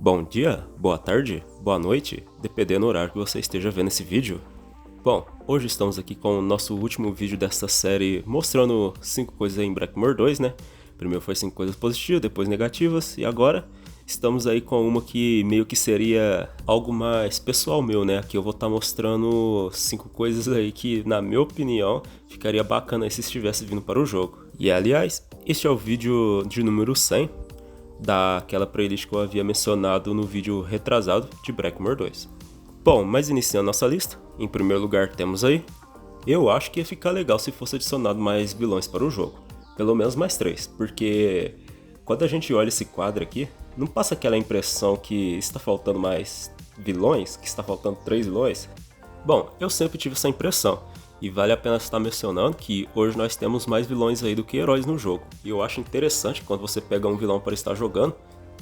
Bom dia, boa tarde, boa noite, dependendo do horário que você esteja vendo esse vídeo. Bom, hoje estamos aqui com o nosso último vídeo dessa série mostrando 5 coisas em Black Mirror 2, né? Primeiro foi 5 coisas positivas, depois negativas, e agora estamos aí com uma que meio que seria algo mais pessoal meu, né? Aqui eu vou estar mostrando 5 coisas aí que, na minha opinião, ficaria bacana aí se estivesse vindo para o jogo. E aliás, este é o vídeo de número 100, daquela playlist que eu havia mencionado no vídeo retrasado de Black Mirror 2. Bom, mas iniciando nossa lista, em primeiro lugar temos aí, eu acho que ia ficar legal se fosse adicionado mais vilões para o jogo, pelo menos mais 3, porque quando a gente olha esse quadro aqui, não passa aquela impressão que está faltando mais vilões, que está faltando 3 vilões? Bom, eu sempre tive essa impressão. E vale a pena estar mencionando que hoje nós temos mais vilões aí do que heróis no jogo. E eu acho interessante quando você pega um vilão para estar jogando,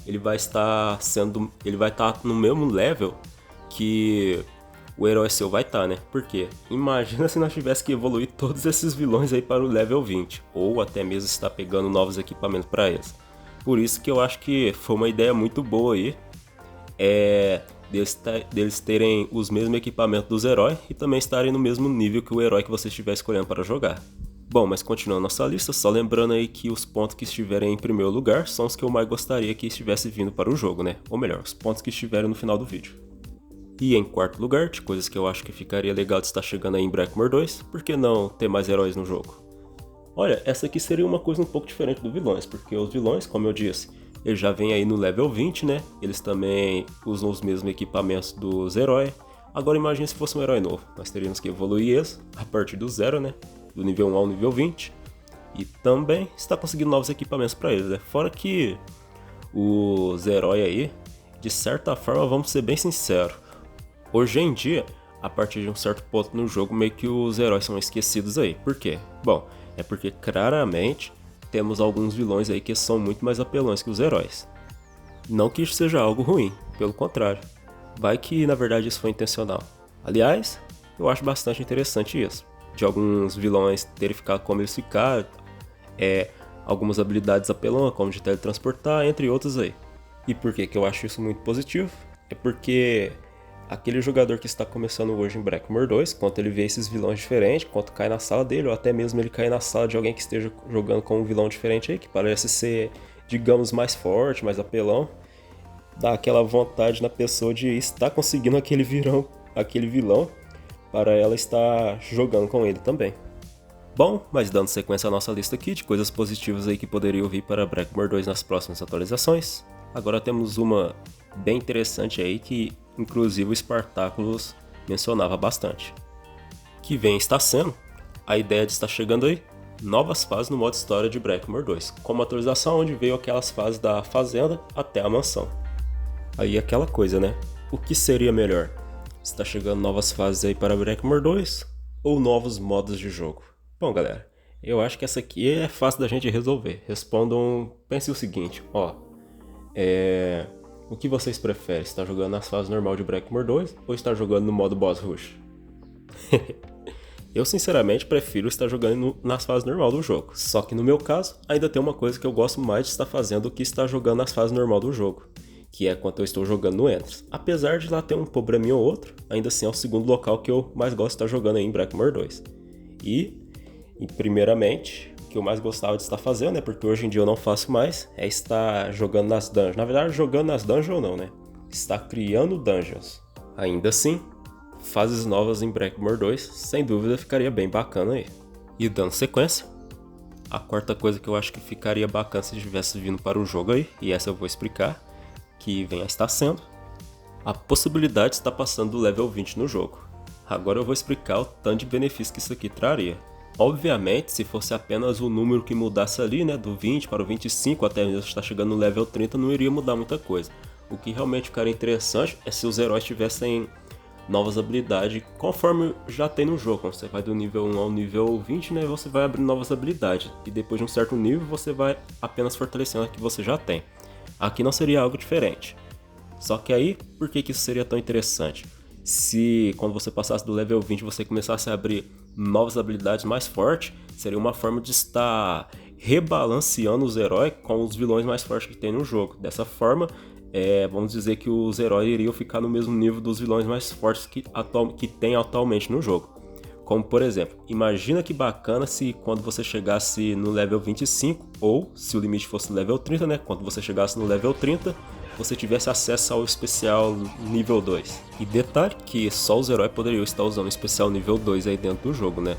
ele vai estar no mesmo level que o herói seu vai estar, né? Por quê? Imagina se nós tivéssemos que evoluir todos esses vilões aí para o level 20, ou até mesmo estar pegando novos equipamentos para eles. Por isso que eu acho que foi uma ideia muito boa aí. Deles terem os mesmos equipamentos dos heróis e também estarem no mesmo nível que o herói que você estiver escolhendo para jogar. Bom, mas continuando nossa lista, só lembrando aí que os pontos que estiverem em primeiro lugar são os que eu mais gostaria que estivesse vindo para o jogo, né? Ou melhor, os pontos que estiverem no final do vídeo. E em quarto lugar, de coisas que eu acho que ficaria legal de estar chegando aí em Black Mirror 2, por que não ter mais heróis no jogo? Olha, essa aqui seria uma coisa um pouco diferente dos vilões, porque os vilões, como eu disse, eles já vêm aí no level 20, né? Eles também usam os mesmos equipamentos dos heróis. Agora imagine se fosse um herói novo. Nós teríamos que evoluir eles a partir do zero, né? Do nível 1 ao nível 20. E também está conseguindo novos equipamentos para eles, né? Fora que os heróis aí, de certa forma, vamos ser bem sinceros, hoje em dia, a partir de um certo ponto no jogo, meio que os heróis são esquecidos aí. Por quê? Bom, é porque claramente temos alguns vilões aí que são muito mais apelões que os heróis. Não que isso seja algo ruim, pelo contrário. Vai que na verdade isso foi intencional. Aliás, eu acho bastante interessante isso. De alguns vilões terem ficado como eles ficaram, algumas habilidades apelões, como de teletransportar, entre outros aí. E por que eu acho isso muito positivo? É porque aquele jogador que está começando hoje em Black Mirror 2, quando ele vê esses vilões diferentes, quando cai na sala dele, ou até mesmo ele cair na sala de alguém que esteja jogando com um vilão diferente aí, que parece ser, digamos, mais forte, mais apelão, dá aquela vontade na pessoa de estar conseguindo aquele vilão, para ela estar jogando com ele também. Bom, mas dando sequência à nossa lista aqui de coisas positivas aí que poderiam vir para Black Mirror 2 nas próximas atualizações, agora temos uma bem interessante aí que inclusive o Spartacus mencionava bastante. Que vem está sendo a ideia de estar chegando aí novas fases no modo história de Black Mirror 2, como atualização onde veio aquelas fases da fazenda até a mansão. Aí aquela coisa, né? O que seria melhor? Está chegando novas fases aí para Black Mirror 2 ou novos modos de jogo? Bom, galera, eu acho que essa aqui é fácil da gente resolver. Respondam, pense o seguinte, o que vocês preferem? Estar jogando nas fases normal de Black Mirror 2 ou estar jogando no modo Boss Rush? Eu sinceramente prefiro estar jogando nas fases normal do jogo. Só que no meu caso, ainda tem uma coisa que eu gosto mais de estar fazendo do que estar jogando nas fases normal do jogo, que é quando eu estou jogando no Endless. Apesar de lá ter um probleminha ou outro, ainda assim é o segundo local que eu mais gosto de estar jogando aí em Black Mirror 2. E primeiramente, o que eu mais gostava de estar fazendo, né, porque hoje em dia eu não faço mais, é estar jogando nas dungeons. Na verdade, jogando nas dungeons não, né? Estar criando dungeons. Ainda assim, fases novas em Black Mirror 2, sem dúvida ficaria bem bacana aí. E dando sequência, a quarta coisa que eu acho que ficaria bacana se tivesse vindo para o jogo aí, e essa eu vou explicar, que vem a estar sendo a possibilidade de estar passando do level 20 no jogo. Agora eu vou explicar o tanto de benefício que isso aqui traria. Obviamente, se fosse apenas o número que mudasse ali, né, do 20 para o 25, até mesmo estar chegando no level 30, não iria mudar muita coisa. O que realmente ficaria interessante é se os heróis tivessem novas habilidades, conforme já tem no jogo. Quando você vai do nível 1 ao nível 20, né, você vai abrindo novas habilidades. E depois de um certo nível, você vai apenas fortalecendo a que você já tem. Aqui não seria algo diferente. Só que aí, por que isso seria tão interessante? Se quando você passasse do level 20 você começasse a abrir novas habilidades mais fortes, seria uma forma de estar rebalanceando os heróis com os vilões mais fortes que tem no jogo. Dessa forma, vamos dizer que os heróis iriam ficar no mesmo nível dos vilões mais fortes que tem atualmente no jogo. Como por exemplo, imagina que bacana se quando você chegasse no level 25, ou se o limite fosse level 30, né? Quando você chegasse no level 30, você tivesse acesso ao especial nível 2. E detalhe que só os heróis poderiam estar usando o especial nível 2 aí dentro do jogo, né?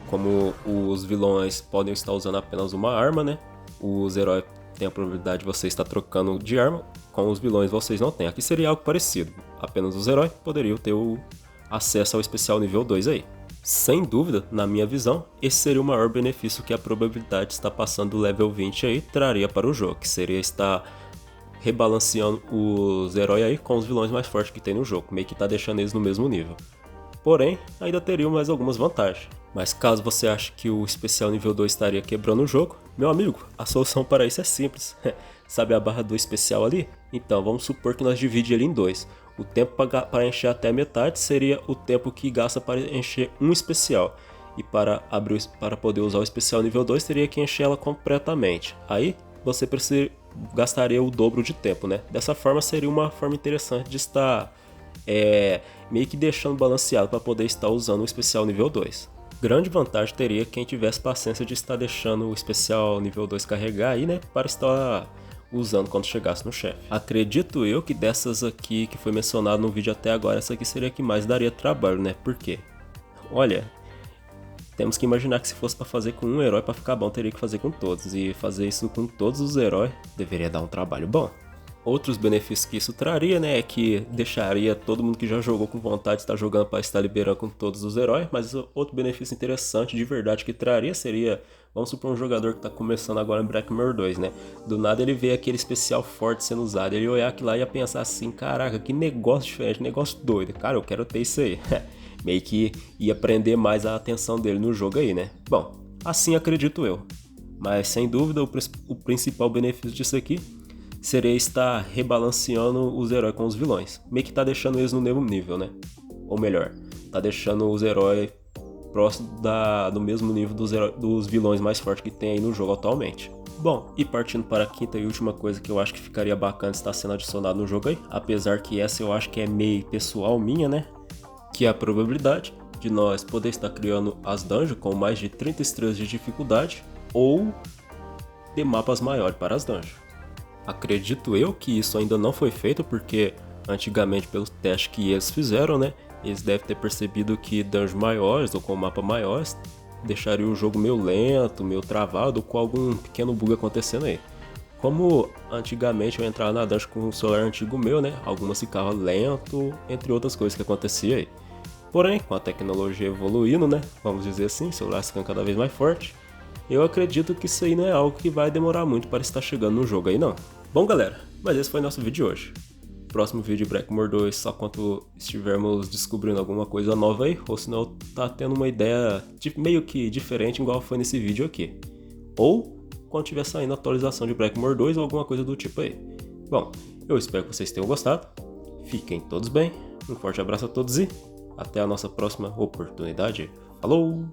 Como os vilões podem estar usando apenas uma arma, né? Os heróis têm a probabilidade de você estar trocando de arma, com os vilões vocês não têm. Aqui seria algo parecido, apenas os heróis poderiam ter o acesso ao especial nível 2 aí. Sem dúvida, na minha visão, esse seria o maior benefício que a probabilidade de estar passando do level 20 aí traria para o jogo, que seria estar rebalanceando os heróis aí com os vilões mais fortes que tem no jogo, meio que tá deixando eles no mesmo nível. Porém, ainda teriam mais algumas vantagens. Mas caso você ache que o especial nível 2 estaria quebrando o jogo, meu amigo, a solução para isso é simples. Sabe a barra do especial ali? Então, vamos supor que nós dividimos ele em dois. O tempo para encher até a metade seria o tempo que gasta para encher um especial. E para poder usar o especial nível 2, teria que encher ela completamente. Aí, você gastaria o dobro de tempo, né? Dessa forma, seria uma forma interessante de estar meio que deixando balanceado para poder estar usando o especial nível 2. Grande vantagem teria quem tivesse paciência de estar deixando o especial nível 2 carregar aí, né? Para estar usando quando chegasse no chefe. Acredito eu que dessas aqui que foi mencionado no vídeo até agora, essa aqui seria a que mais daria trabalho, né? Por quê? Olha, temos que imaginar que se fosse para fazer com um herói para ficar bom, teria que fazer com todos. E fazer isso com todos os heróis deveria dar um trabalho bom. Outros benefícios que isso traria, né, é que deixaria todo mundo que já jogou com vontade de estar jogando para estar liberando com todos os heróis, mas outro benefício interessante de verdade que traria seria, vamos supor um jogador que está começando agora em Black Mirror 2, né, do nada ele vê aquele especial forte sendo usado, ele ia olhar aquilo lá e ia pensar assim, caraca, que negócio diferente, negócio doido, cara, eu quero ter isso aí. Meio que ia prender mais a atenção dele no jogo aí, né. Bom, assim acredito eu, mas sem dúvida o principal benefício disso aqui seria estar rebalanceando os heróis com os vilões. Meio que tá deixando eles no mesmo nível, né? Ou melhor, tá deixando os heróis próximos do mesmo nível dos vilões mais fortes que tem aí no jogo atualmente. Bom, e partindo para a quinta e última coisa que eu acho que ficaria bacana estar sendo adicionado no jogo aí, apesar que essa eu acho que é meio pessoal minha, né? Que é a probabilidade de nós poder estar criando as dungeons com mais de 30 estrelas de dificuldade ou ter mapas maiores para as dungeons. Acredito eu que isso ainda não foi feito porque antigamente pelo teste que eles fizeram, né, eles devem ter percebido que dungeons maiores ou com mapa maiores deixariam o jogo meio lento, meio travado ou com algum pequeno bug acontecendo aí. Como antigamente eu entrava na dungeon com um celular antigo meu, né, algumas ficavam lento, entre outras coisas que acontecia aí. Porém, com a tecnologia evoluindo, né, vamos dizer assim, o celular ficando cada vez mais forte, eu acredito que isso aí não é algo que vai demorar muito para estar chegando no jogo aí não. Bom galera, mas esse foi nosso vídeo de hoje. Próximo vídeo de Black Mirror 2 só quando estivermos descobrindo alguma coisa nova aí, ou senão tá tendo uma ideia meio que diferente igual foi nesse vídeo aqui. Ou quando tiver saindo a atualização de Black Mirror 2 ou alguma coisa do tipo aí. Bom, eu espero que vocês tenham gostado. Fiquem todos bem, um forte abraço a todos e até a nossa próxima oportunidade. Falou!